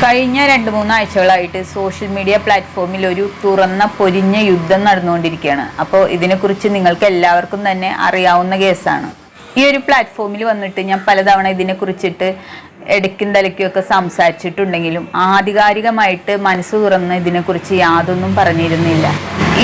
കഴിഞ്ഞ 2-3 ആഴ്ചകളായിട്ട് social media പ്ലാറ്റ്ഫോമിൽ ഒരു തുറന്ന പൊരിഞ്ഞ യുദ്ധം നടന്നുകൊണ്ടിരിക്കുകയാണ്. അപ്പോൾ ഇതിനെക്കുറിച്ച് നിങ്ങൾക്ക് എല്ലാവർക്കും തന്നെ അറിയാവുന്ന കേസാണ്. ഈ ഒരു പ്ലാറ്റ്ഫോമിൽ വന്നിട്ട് ഞാൻ പലതവണ ഇതിനെക്കുറിച്ചിട്ട് ഇടയ്ക്കും തലയ്ക്കുമൊക്കെ സംസാരിച്ചിട്ടുണ്ടെങ്കിലും ആധികാരികമായിട്ട് മനസ്സ് തുറന്ന് ഇതിനെക്കുറിച്ച് യാതൊന്നും പറഞ്ഞിരുന്നില്ല.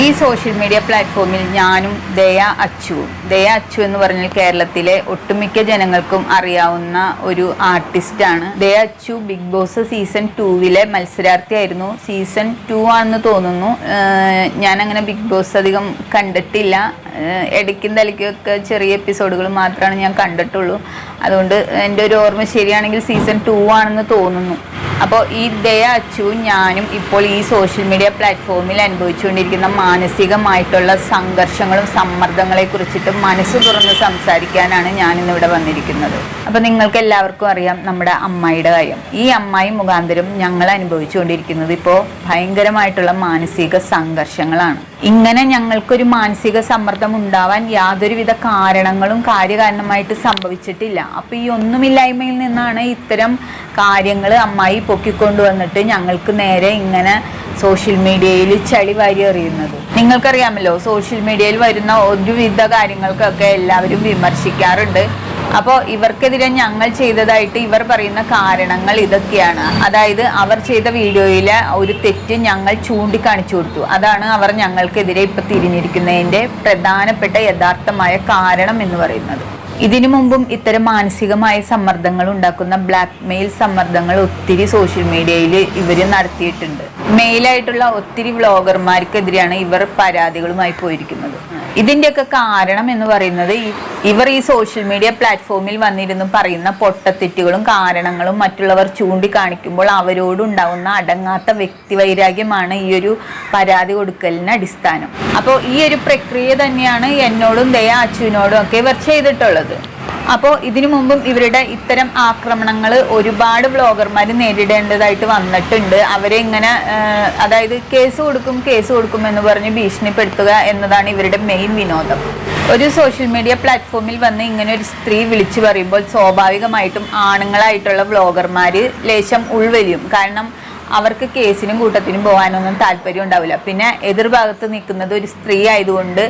ഈ സോഷ്യൽ മീഡിയ പ്ലാറ്റ്ഫോമിൽ ഞാനും ദയ അച്ചു എന്ന് പറഞ്ഞാൽ കേരളത്തിലെ ഒട്ടുമിക്ക ജനങ്ങൾക്കും അറിയാവുന്ന ഒരു ആർട്ടിസ്റ്റാണ്. Daya Achu Bigg Boss season 2 മത്സരാർത്ഥിയായിരുന്നു. സീസൺ 2 ആണെന്ന് തോന്നുന്നു. ഞാനങ്ങനെ ബിഗ് ബോസ് അധികം കണ്ടിട്ടില്ല. ഇടയ്ക്കും തലയ്ക്കൊക്കെ ചെറിയ എപ്പിസോഡുകൾ മാത്രമാണ് ഞാൻ കണ്ടിട്ടുള്ളൂ. അതുകൊണ്ട് എൻ്റെ ഒരു ഓർമ്മ ശരിയാണെങ്കിൽ സീസൺ 2 ആണെന്ന് തോന്നുന്നു. അപ്പോൾ ഈ ദയ അച്ചുവും ഞാനും ഇപ്പോൾ ഈ സോഷ്യൽ മീഡിയ പ്ലാറ്റ്ഫോമിൽ അനുഭവിച്ചുകൊണ്ടിരിക്കുന്ന മാനസികമായിട്ടുള്ള സംഘർഷങ്ങളും സമ്മർദ്ദങ്ങളെ കുറിച്ചിട്ട് മനസ്സ് തുറന്ന് സംസാരിക്കാനാണ് ഞാനിന്നിവിടെ വന്നിരിക്കുന്നത്. അപ്പോൾ നിങ്ങൾക്ക് എല്ലാവർക്കും അറിയാം നമ്മുടെ അമ്മായിയുടെ കാര്യം. ഈ അമ്മായി മുഖാന്തരം ഞങ്ങൾ അനുഭവിച്ചുകൊണ്ടിരിക്കുന്നത് ഇപ്പോൾ ഭയങ്കരമായിട്ടുള്ള മാനസിക സംഘർഷങ്ങളാണ്. ഇങ്ങനെ ഞങ്ങൾക്കൊരു മാനസിക സമ്മർദ്ദം ഉണ്ടാവാൻ യാതൊരുവിധ കാരണങ്ങളും കാര്യകാരണമായിട്ട് സംഭവിച്ചിട്ടില്ല. അപ്പോൾ ഈ ഒന്നുമില്ലായ്മയിൽ നിന്നാണ് ഇത്തരം കാര്യങ്ങൾ അമ്മായി പൊക്കിക്കൊണ്ടുവന്നിട്ട് ഞങ്ങൾക്ക് നേരെ ഇങ്ങനെ സോഷ്യൽ മീഡിയയിൽ ചളി വാരി എറിയുന്നത്. നിങ്ങൾക്കറിയാമല്ലോ, സോഷ്യൽ മീഡിയയിൽ വരുന്ന ഒരുവിധ കാര്യങ്ങൾക്കൊക്കെ എല്ലാവരും വിമർശിക്കാറുണ്ട്. അപ്പോൾ ഇവർക്കെതിരെ ഞങ്ങൾ ചെയ്തതായിട്ട് ഇവർ പറയുന്ന കാരണങ്ങൾ ഇതൊക്കെയാണ്. അതായത് അവർ ചെയ്ത വീഡിയോയിലെ ഒരു തെറ്റ് ഞങ്ങൾ ചൂണ്ടിക്കാണിച്ചു കൊടുത്തു. അതാണ് അവർ ഞങ്ങൾക്കെതിരെ ഇപ്പം തിരിഞ്ഞിരിക്കുന്നതിൻ്റെ പ്രധാനപ്പെട്ട യഥാർത്ഥമായ കാരണം എന്ന് പറയുന്നത്. ഇതിനു മുമ്പും ഇത്തരം മാനസികമായ സമ്മർദ്ദങ്ങൾ ഉണ്ടാക്കുന്ന ബ്ലാക്ക് മെയിൽ സമ്മർദ്ദങ്ങൾ ഒത്തിരി സോഷ്യൽ മീഡിയയിൽ ഇവർ നടത്തിയിട്ടുണ്ട്. മെയിലായിട്ടുള്ള ഒത്തിരി വ്ളോഗർമാർക്കെതിരെയാണ് ഇവർ പരാതികളുമായി പോയിരിക്കുന്നത്. ഇതിൻ്റെയൊക്കെ കാരണം എന്ന് പറയുന്നത് ഇവർ ഈ സോഷ്യൽ മീഡിയ പ്ലാറ്റ്ഫോമിൽ വന്നിരുന്നു പറയുന്ന പൊട്ടത്തെറ്റുകളും കാരണങ്ങളും മറ്റുള്ളവർ ചൂണ്ടിക്കാണിക്കുമ്പോൾ അവരോടുണ്ടാവുന്ന അടങ്ങാത്ത വ്യക്തിവൈരാഗ്യമാണ് ഈ ഒരു പരാതി കൊടുക്കലിന് അടിസ്ഥാനം. അപ്പോൾ ഈ ഒരു പ്രക്രിയ തന്നെയാണ് എന്നോടും ദയ അച്ചുവിനോടും ഒക്കെ ഇവർ ചെയ്തിട്ടുള്ളത്. അപ്പോൾ ഇതിനു മുമ്പും ഇവരുടെ ഇത്തരം ആക്രമണങ്ങൾ ഒരുപാട് വ്ളോഗർമാർ നേരിടേണ്ടതായിട്ട് വന്നിട്ടുണ്ട്. അവരെ ഇങ്ങനെ അതായത് കേസ് കൊടുക്കും എന്ന് പറഞ്ഞ് ഭീഷണിപ്പെടുത്തുക എന്നതാണ് ഇവരുടെ മെയിൻ വിനോദം. ഒരു സോഷ്യൽ മീഡിയ പ്ലാറ്റ്ഫോമിൽ വന്ന് ഇങ്ങനെ ഒരു സ്ത്രീ വിളിച്ചു പറയുമ്പോൾ സ്വാഭാവികമായിട്ടും ആണുങ്ങളായിട്ടുള്ള വ്ളോഗർമാർ ലേശം ഉൾവലിയും. കാരണം അവർക്ക് കേസിനും കൂട്ടത്തിനും പോകാനൊന്നും താല്പര്യം ഉണ്ടാവില്ല. പിന്നെ എതിർഭാഗത്ത് നിൽക്കുന്നത് ഒരു സ്ത്രീ ആയതുകൊണ്ട്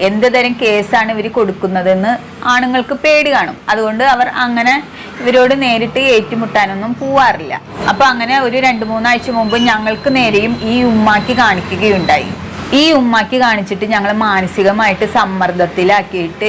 എന്ത് തരം കേസാണ് ഇവർ കൊടുക്കുന്നതെന്ന് ആണുങ്ങൾക്ക് പേടി കാണും. അതുകൊണ്ട് അവർ അങ്ങനെ ഇവരോട് നേരിട്ട് ഏറ്റുമുട്ടാനൊന്നും പോവാറില്ല. അപ്പോൾ അങ്ങനെ ഒരു 2-3 ആഴ്ച മുമ്പ് ഞങ്ങൾക്ക് നേരെയും ഈ ഉമ്മാക്കി കാണിക്കുകയുണ്ടായി. ഈ ഉമ്മാക്കി കാണിച്ചിട്ട് ഞങ്ങൾ മാനസികമായിട്ട് സമ്മർദ്ദത്തിലാക്കിയിട്ട്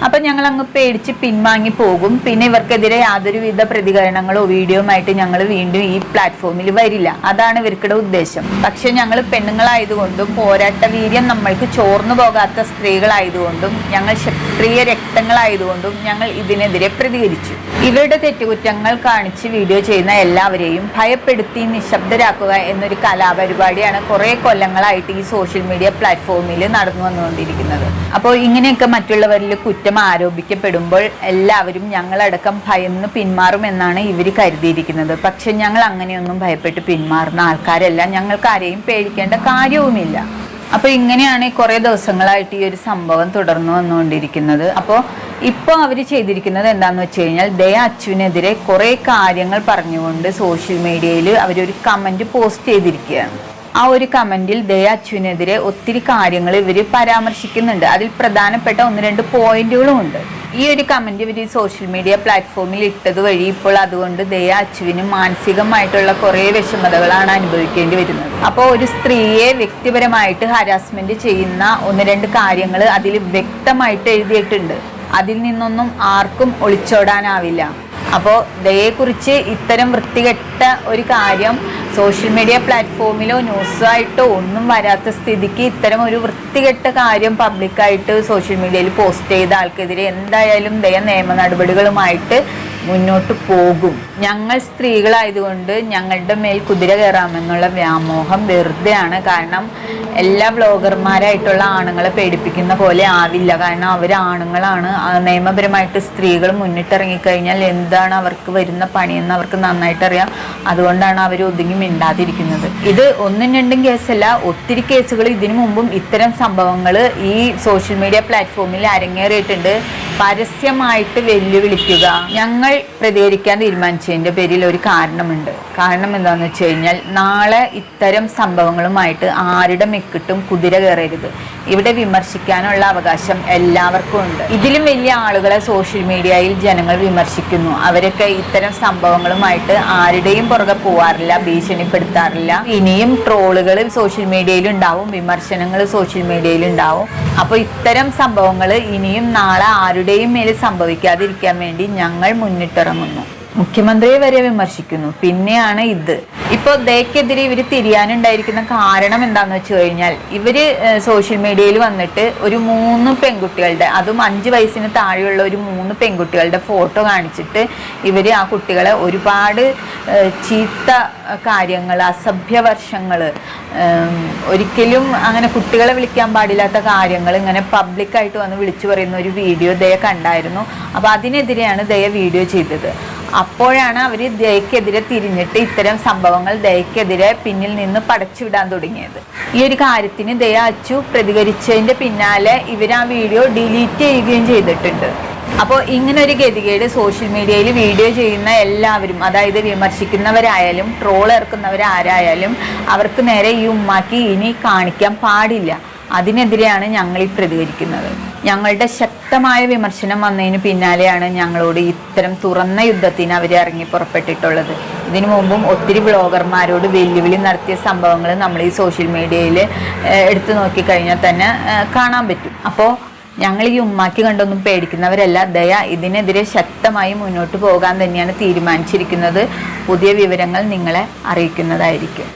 അപ്പം ഞങ്ങൾ അങ്ങ് പേടിച്ച് പിൻവാങ്ങി പോകും. പിന്നെ ഇവർക്കെതിരെ യാതൊരുവിധ പ്രതികരണങ്ങളോ വീഡിയോയുമായിട്ട് ഞങ്ങൾ വീണ്ടും ഈ പ്ലാറ്റ്ഫോമിൽ വരില്ല. അതാണ് ഇവർക്കുടെ ഉദ്ദേശം. പക്ഷെ ഞങ്ങൾ പെണ്ണുങ്ങളായതുകൊണ്ടും പോരാട്ട വീര്യം നമ്മൾക്ക് ചോർന്നു പോകാത്ത സ്ത്രീകളായതുകൊണ്ടും ഞങ്ങൾ ക്ഷത്രിയ രക്തങ്ങളായതുകൊണ്ടും ഞങ്ങൾ ഇതിനെതിരെ പ്രതികരിച്ചു. ഇവരുടെ തെറ്റുകുറ്റങ്ങൾ കാണിച്ച് വീഡിയോ ചെയ്യുന്ന എല്ലാവരെയും ഭയപ്പെടുത്തി നിശബ്ദരാക്കുക എന്നൊരു കലാപരിപാടിയാണ് കുറേ കൊല്ലങ്ങളായിട്ട് ഈ സോഷ്യൽ മീഡിയ പ്ലാറ്റ്ഫോമിൽ നടന്നു വന്നുകൊണ്ടിരിക്കുന്നത്. അപ്പോൾ ഇങ്ങനെയൊക്കെ മറ്റുള്ളവരിൽ കുറ്റം ആരോപിക്കപ്പെടുമ്പോൾ എല്ലാവരും ഞങ്ങളടക്കം ഭയന്ന് പിന്മാറുമെന്നാണ് ഇവർ കരുതിയിരിക്കുന്നത്. പക്ഷെ ഞങ്ങൾ അങ്ങനെയൊന്നും ഭയപ്പെട്ട് പിന്മാറുന്ന ആൾക്കാരല്ല. ഞങ്ങൾക്ക് ആരെയും പേടിക്കേണ്ട കാര്യവുമില്ല. അപ്പോൾ ഇങ്ങനെയാണ് കുറേ ദിവസങ്ങളായിട്ട് ഈ ഒരു സംഭവം തുടർന്നു വന്നുകൊണ്ടിരിക്കുന്നത്. അപ്പോൾ ഇപ്പോൾ അവർ ചെയ്തിരിക്കുന്നത് എന്താണെന്ന് വെച്ച് കഴിഞ്ഞാൽ ദയ അച്ചുവിനെതിരെ കുറേ കാര്യങ്ങൾ പറഞ്ഞുകൊണ്ട് സോഷ്യൽ മീഡിയയിൽ അവരൊരു കമൻറ്റ് പോസ്റ്റ് ചെയ്തിരിക്കുകയാണ്. ആ ഒരു കമൻറ്റിൽ ദയ അച്ചുവിനെതിരെ ഒത്തിരി കാര്യങ്ങൾ ഇവർ പരാമർശിക്കുന്നുണ്ട്. അതിൽ പ്രധാനപ്പെട്ട 1-2 പോയിന്റുകളും ഉണ്ട്. ഈ ഒരു കമൻറ്റ് ഇവർ സോഷ്യൽ മീഡിയ പ്ലാറ്റ്ഫോമിൽ ഇട്ടത് വഴി ഇപ്പോൾ അതുകൊണ്ട് ദയ അച്ചുവിന് മാനസികമായിട്ടുള്ള കുറേ വിഷമതകളാണ് അനുഭവിക്കേണ്ടി വരുന്നത്. അപ്പോൾ ഒരു സ്ത്രീയെ വ്യക്തിപരമായിട്ട് ഹരാസ്മെൻറ്റ് ചെയ്യുന്ന 1-2 കാര്യങ്ങൾ അതിൽ വ്യക്തമായിട്ട് എഴുതിയിട്ടുണ്ട്. അതിൽ നിന്നൊന്നും ആർക്കും ഒളിച്ചോടാനാവില്ല. അപ്പോൾ ദയയെക്കുറിച്ച് ഇത്തരം വൃത്തികെട്ട ഒരു കാര്യം സോഷ്യൽ മീഡിയ പ്ലാറ്റ്ഫോമിലോ ന്യൂസായിട്ടോ ഒന്നും വരാത്ത സ്ഥിതിക്ക് ഇത്തരം ഒരു വൃത്തികെട്ട കാര്യം പബ്ലിക്കായിട്ട് സോഷ്യൽ മീഡിയയിൽ പോസ്റ്റ് ചെയ്ത ആൾക്കെതിരെ എന്തായാലും ദയ നിയമ നടപടികളുമായിട്ട് മുന്നോട്ട് പോകും. ഞങ്ങൾ സ്ത്രീകളായതുകൊണ്ട് ഞങ്ങളുടെ മേൽ കുതിര കയറാമെന്നുള്ള വ്യാമോഹം വെറുതെയാണ്. കാരണം എല്ലാ വ്ളോഗർമാരായിട്ടുള്ള ആണുങ്ങളെ പേടിപ്പിക്കുന്ന പോലെ ആവില്ല. കാരണം അവർ ആണുങ്ങളാണ്. നിയമപരമായിട്ട് സ്ത്രീകൾ മുന്നിട്ടിറങ്ങിക്കഴിഞ്ഞാൽ എന്താണ് അവർക്ക് വരുന്ന പണിയെന്ന് അവർക്ക് നന്നായിട്ടറിയാം. അതുകൊണ്ടാണ് അവർ ഒതുങ്ങി മിണ്ടാതിരിക്കുന്നത്. ഇത് 1-2 കേസല്ല, ഒത്തിരി കേസുകൾ ഇതിനു മുമ്പും ഇത്തരം സംഭവങ്ങൾ ഈ സോഷ്യൽ മീഡിയ പ്ലാറ്റ്ഫോമിൽ അരങ്ങേറിയിട്ടുണ്ട്. പരസ്യമായിട്ട് വെല്ലുവിളിക്കുക, ഞങ്ങൾ പ്രതികരിക്കാൻ തീരുമാനിച്ചതിൻ്റെ പേരിൽ ഒരു കാരണമുണ്ട്. കാരണം എന്താണെന്ന് വെച്ച് കഴിഞ്ഞാൽ നാളെ ഇത്തരം സംഭവങ്ങളുമായിട്ട് ആരുടെ മെക്കിട്ടും കുതിര കയറരുത്. ഇവിടെ വിമർശിക്കാനുള്ള അവകാശം എല്ലാവർക്കും ഉണ്ട്. ഇതിലും വലിയ ആളുകളെ സോഷ്യൽ മീഡിയയിൽ ജനങ്ങൾ വിമർശിക്കുന്നു. അവരൊക്കെ ഇത്തരം സംഭവങ്ങളുമായിട്ട് ആരുടെയും പുറകെ പോവാറില്ല, ഭീഷണിപ്പെടുത്താറില്ല. ഇനിയും ട്രോളുകൾ സോഷ്യൽ മീഡിയയിൽ ഉണ്ടാവും, വിമർശനങ്ങൾ സോഷ്യൽ മീഡിയയിൽ ഉണ്ടാവും. അപ്പോൾ ഇത്തരം സംഭവങ്ങൾ ഇനിയും നാളെ ആരുടെയും മേൽ സംഭവിക്കാതിരിക്കാൻ വേണ്ടി ഞങ്ങൾ മുന്നിട്ടിറങ്ങുന്നു. മുഖ്യമന്ത്രിയെ വരെ വിമർശിക്കുന്നു. പിന്നെയാണ് ഇത്. ഇപ്പോൾ ദയക്കെതിരെ ഇവർ തിരിയാനുണ്ടായിരിക്കുന്ന കാരണം എന്താണെന്ന് വെച്ച് കഴിഞ്ഞാൽ, ഇവര് സോഷ്യൽ മീഡിയയിൽ വന്നിട്ട് ഒരു 3 പെൺകുട്ടികളുടെ, അതും 5 വയസ്സിന് താഴെയുള്ള ഒരു 3 പെൺകുട്ടികളുടെ ഫോട്ടോ കാണിച്ചിട്ട് ഇവര് ആ കുട്ടികളെ ഒരുപാട് ചീത്ത കാര്യങ്ങൾ, അസഭ്യവർഷങ്ങൾ, ഒരിക്കലും അങ്ങനെ കുട്ടികളെ വിളിക്കാൻ പാടില്ലാത്ത കാര്യങ്ങൾ ഇങ്ങനെ പബ്ലിക്കായിട്ട് വന്ന് വിളിച്ചു പറയുന്ന ഒരു വീഡിയോ ദയ കണ്ടായിരുന്നു. അപ്പോൾ അതിനെതിരെയാണ് ദയ വീഡിയോ ചെയ്തത്. അപ്പോഴാണ് അവർ ദയക്കെതിരെ തിരിഞ്ഞിട്ട് ഇത്തരം സംഭവങ്ങൾ ദയക്കെതിരെ പിന്നിൽ നിന്ന് പടച്ചുവിടാൻ തുടങ്ങിയത്. ഈ ഒരു കാര്യത്തിന് ദയ അച്ചു പ്രതികരിച്ചതിൻ്റെ പിന്നാലെ ഇവർ ആ വീഡിയോ ഡിലീറ്റ് ചെയ്യുകയും ചെയ്തിട്ടുണ്ട്. അപ്പോൾ ഇങ്ങനെ ഒരു ഗതികേട് സോഷ്യൽ മീഡിയയിൽ വീഡിയോ ചെയ്യുന്ന എല്ലാവരും, അതായത് വിമർശിക്കുന്നവരായാലും ട്രോൾ ഇറക്കുന്നവരാരായാലും, അവർക്ക് നേരെ ഈ ഉമ്മാക്കി ഇനി കാണിക്കാൻ പാടില്ല. അതിനെതിരെയാണ് ഞങ്ങൾ ഈ പ്രതികരിക്കുന്നത്. ഞങ്ങളുടെ ശക്തമായ വിമർശനം വന്നതിന് പിന്നാലെയാണ് ഞങ്ങളോട് ഇത്തരം തുറന്ന യുദ്ധത്തിന് അവർ ഇറങ്ങി പുറപ്പെട്ടിട്ടുള്ളത്. ഇതിനു മുമ്പും ഒത്തിരി വ്ളോഗർമാരോട് വെല്ലുവിളി നടത്തിയ സംഭവങ്ങൾ നമ്മൾ ഈ സോഷ്യൽ മീഡിയയിൽ എടുത്തു നോക്കിക്കഴിഞ്ഞാൽ തന്നെ കാണാൻ പറ്റും. അപ്പോൾ ഞങ്ങൾ ഈ ഉമ്മാക്കി കണ്ടൊന്നും പേടിക്കുന്നവരല്ല. ദയ ഇതിനെതിരെ ശക്തമായി മുന്നോട്ട് പോകാൻ തന്നെയാണ് തീരുമാനിച്ചിരിക്കുന്നത്. പുതിയ വിവരങ്ങൾ നിങ്ങളെ അറിയിക്കുന്നതായിരിക്കും.